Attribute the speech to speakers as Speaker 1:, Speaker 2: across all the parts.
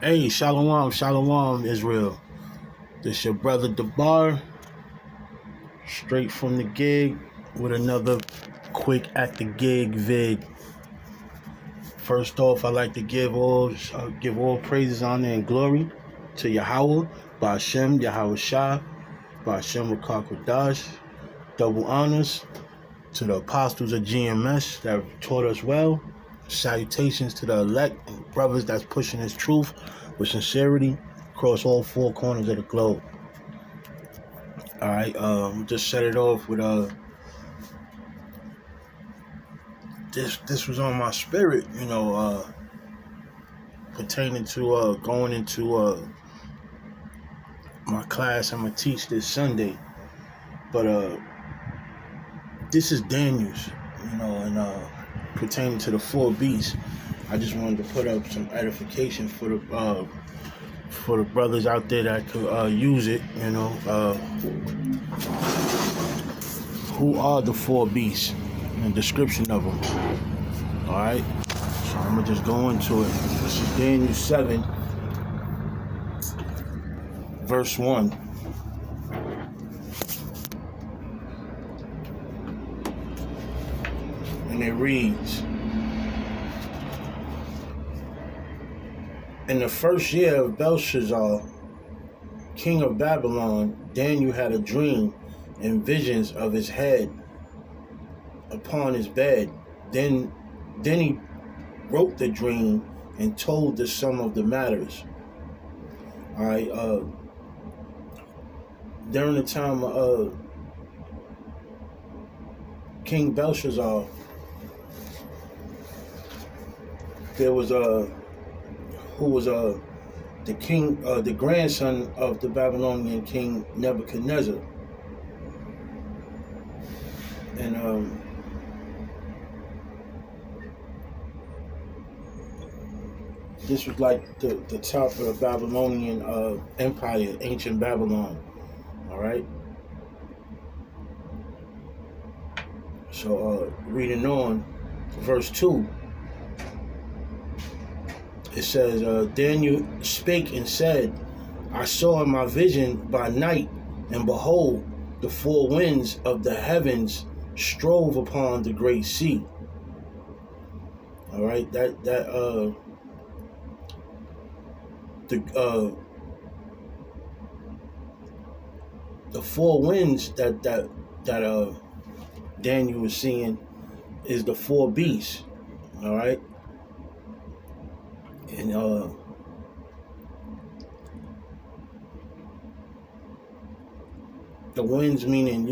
Speaker 1: Hey, Shalom, Shalom, Israel. This your brother Debar, straight from the gig, with another quick at the gig vid. First off, I like to give all praises, honor, and glory to Yahweh, Ba'Shem, Yahweh Shah, Ba'Shem Rakak Kodash. Double honors to the apostles of GMS that taught us well. Salutations to the elect and brothers that's pushing this truth with sincerity across all four corners of the globe. All right, just set it off with this was on my spirit, pertaining to going into my class I'm gonna teach this Sunday. But this is Daniel's, and pertaining to the four beasts. I just wanted to put up some edification for the brothers out there that could use it. Who are the four beasts and description of them? All right, so I'm gonna just go into it. This is Daniel 7, verse 1. And it reads, in the first year of Belshazzar, king of Babylon, Daniel had a dream and visions of his head upon his bed. Then he wrote the dream and told the sum of the matters. All right. During the time of King Belshazzar, there was who was the king, the grandson of the Babylonian king Nebuchadnezzar, and this was like the top of the Babylonian empire, ancient Babylon. All right. So reading on, verse 2. It says, Daniel spake and said, I saw in my vision by night, and behold, the four winds of the heavens strove upon the great sea. All right, the four winds that Daniel was seeing is the four beasts. All right. And the winds meaning,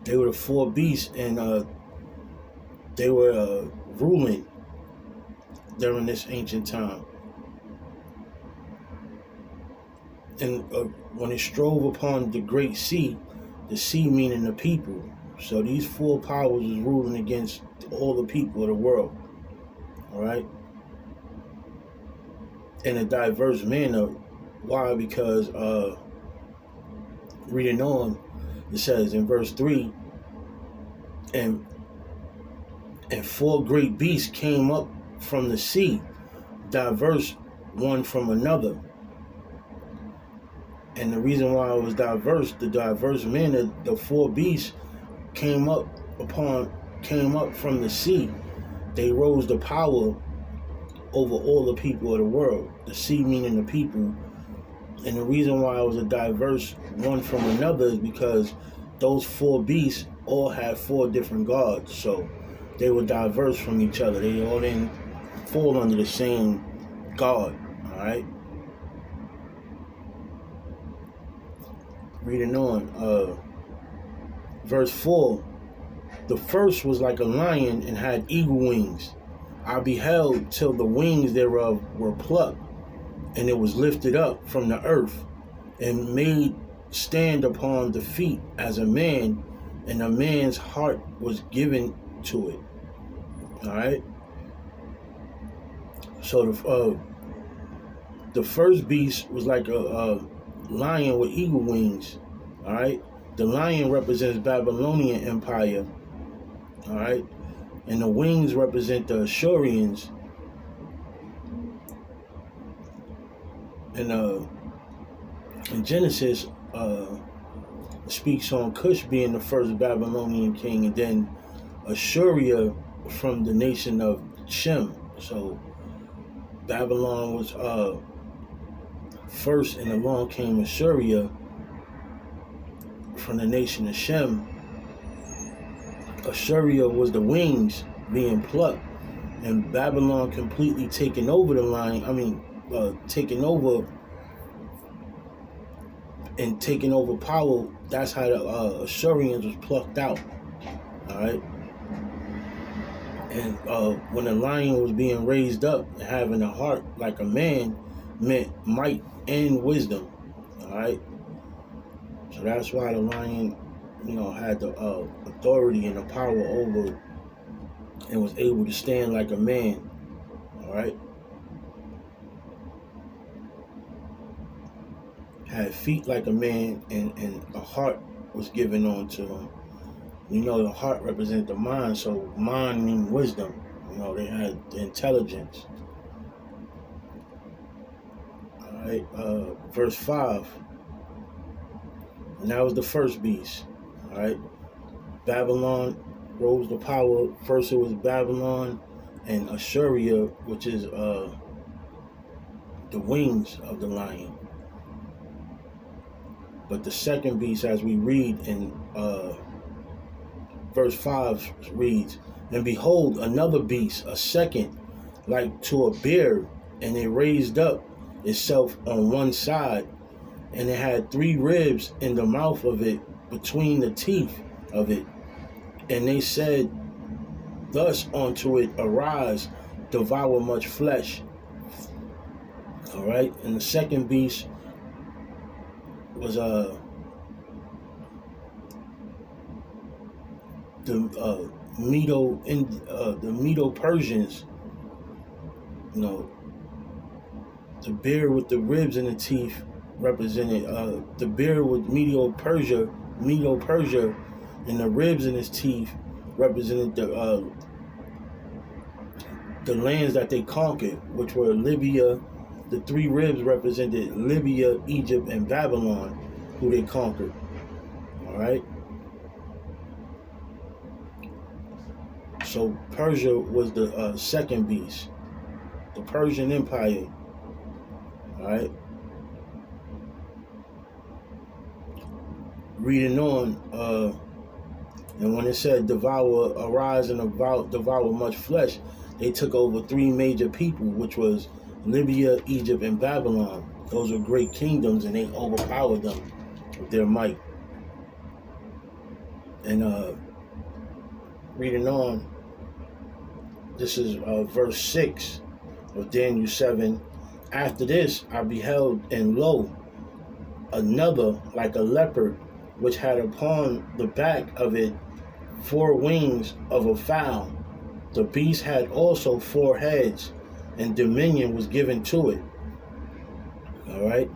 Speaker 1: they were the four beasts, and they were ruling during this ancient time. And when it strove upon the great sea, the sea meaning the people. So these four powers is ruling against all the people of the world. All right, in a diverse manner. Why? Because reading on, it says in verse 3, and four great beasts came up from the sea, diverse one from another. And the reason why it was diverse, the diverse manner, the four beasts came up from the sea. They rose the power over all the people of the world. The sea meaning the people. And the reason why it was a diverse one from another is because those four beasts all had four different gods. So they were diverse from each other. They all didn't fall under the same god. All right. Reading on. Verse 4. The first was like a lion and had eagle wings. I beheld till the wings thereof were plucked, and it was lifted up from the earth, and made stand upon the feet as a man, and a man's heart was given to it. All right. So the first beast was like a lion with eagle wings. All right. The lion represents Babylonian Empire. All right, and the wings represent the Ashurians, in Genesis, it speaks on Cush being the first Babylonian king, and then Assyria from the nation of Shem. So Babylon was first, and along came Assyria from the nation of Shem. Assyria was the wings being plucked, and Babylon completely taking over the line. Taking over and taking over power. That's how the Assyrians was plucked out. All right. And when the lion was being raised up, having a heart like a man meant might and wisdom. All right. So that's why the lion, had the authority and the power over, and was able to stand like a man. All right. Had feet like a man, and a heart was given onto him. The heart represents the mind, so mind means wisdom. They had the intelligence. All right, verse 5. And that was the first beast. All right, Babylon rose to power. First it was Babylon and Assyria, which is the wings of the lion. But the second beast, as we read in verse 5 reads, and behold, another beast, a second, like to a bear, and it raised up itself on one side, and it had 3 ribs in the mouth of it, between the teeth of it. And they said thus unto it, arise, devour much flesh. All right, and the second beast was the Medo-Persians. The bear with the ribs in the teeth represented the bear with Medo-Persia, and the ribs in his teeth represented the lands that they conquered, which were Libya. The 3 ribs represented Libya, Egypt, and Babylon, who they conquered. All right. So Persia was the second beast, the Persian Empire. All right. Reading on, and when it said devour, arise and devour much flesh, they took over 3 major people, which was Libya, Egypt, and Babylon. Those were great kingdoms, and they overpowered them with their might. And reading on, this is verse 6 of Daniel 7. After this I beheld, and lo, another like a leopard, which had upon the back of it 4 wings of a fowl. The beast had also 4 heads, and dominion was given to it. All right.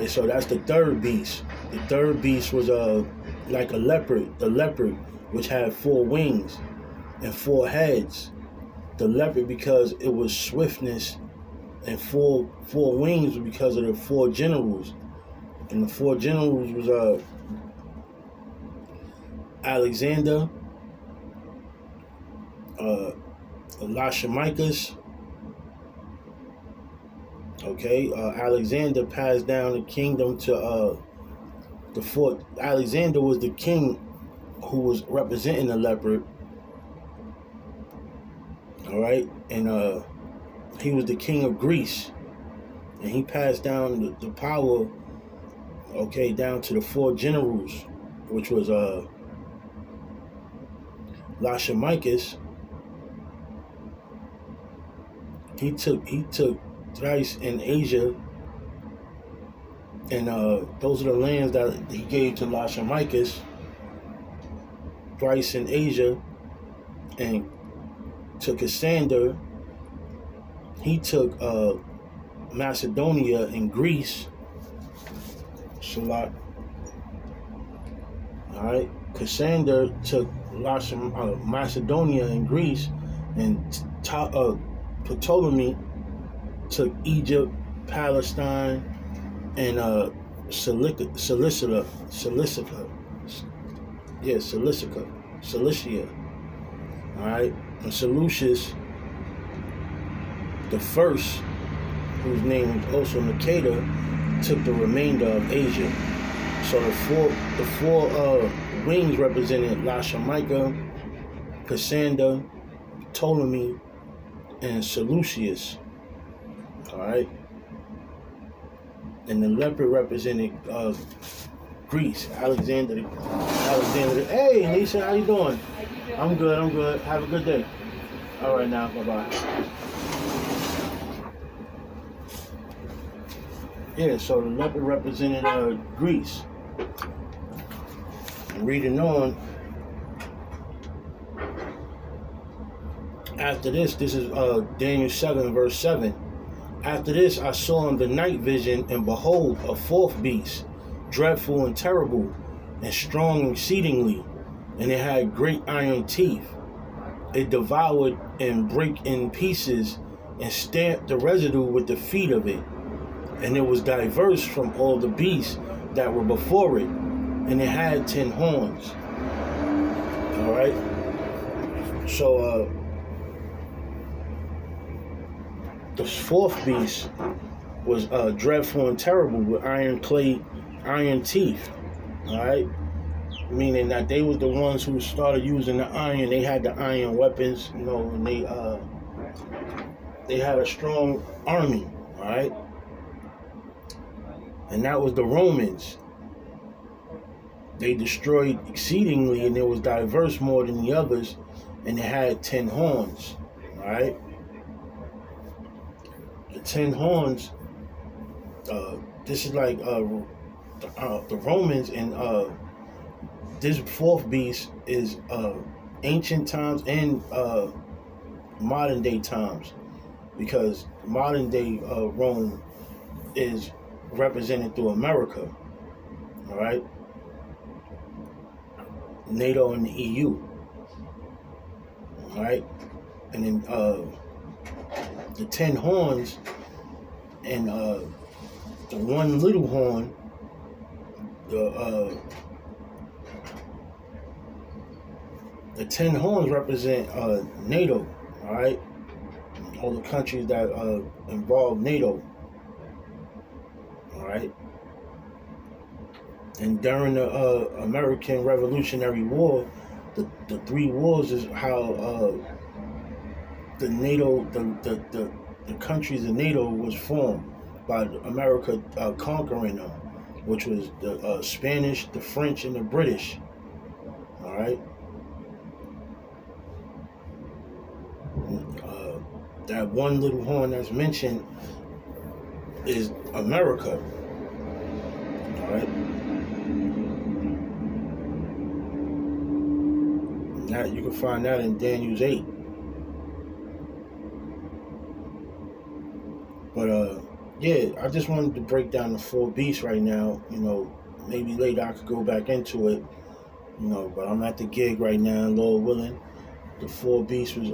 Speaker 1: So that's the third beast. The third beast was like a leopard. The leopard, which had 4 wings and 4 heads. The leopard because it was swiftness, and 4 wings because of the 4 generals. And the 4 generals was Alexander, Lashamicus. Okay, Alexander passed down the kingdom to the 4th. Alexander was the king who was representing the leopard. All right, and he was the king of Greece, and he passed down the power. Okay, down to the 4 generals, which was Lashamicus. He took Thrace in Asia, and those are the lands that he gave to Lashamicus. Thrace in Asia, and to Cassander, he took Macedonia and Greece. Salat. All right, Cassander took Macedonia and Greece, and Ptolemy took Egypt, Palestine, and Cilicia. All right, and Seleucus the first, whose name was also Makeda, took the remainder of Asia. So the four wings represented Lashamika, Cassander, Ptolemy, and Seleucus. All right, and the leopard represented Greece. Alexander. Hey, Nisha, how you doing? I'm good. Have a good day. All right, now, bye-bye. Yeah, so the leopard represented Greece. Reading on. After this is Daniel 7, verse 7. After this I saw in the night vision, and behold, a fourth beast, dreadful and terrible, and strong exceedingly, and it had great iron teeth. It devoured and brake in pieces, and stamped the residue with the feet of it. And it was diverse from all the beasts that were before it, and it had 10 horns. All right. So the fourth beast was dreadful and terrible with iron teeth. All right, meaning that they were the ones who started using the iron. They had the iron weapons, and they had a strong army. All right, and that was the Romans. They destroyed exceedingly, and it was diverse more than the others, and it had 10 horns. All right. The 10 horns, this is like the Romans, and this fourth beast is ancient times and modern day times, because modern day Rome is represented through America, all right, NATO and the EU, all right, and then the 10 horns and the one little horn, the 10 horns represent NATO, all right, all the countries that involve NATO, all right. And during the American Revolutionary War, the three wars is how the NATO, the countries of NATO was formed by America conquering them, which was the Spanish, the French, and the British. All right. That one little horn that's mentioned is America. All right. Now you can find that in Daniel's 8. But yeah, I just wanted to break down the four beasts right now. Maybe later I could go back into it. But I'm at the gig right now, Lord willing. The four beasts was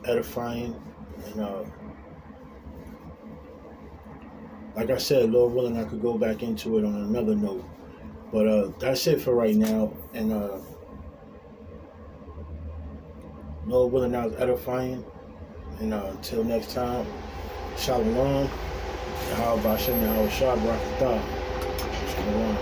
Speaker 1: edifying, and like I said, Lord willing, I could go back into it on another note. But that's it for right now, and Lord willing, that was edifying. And until next time, Shalom. How about Shem Yahweh Shah Barakatah? What's going on?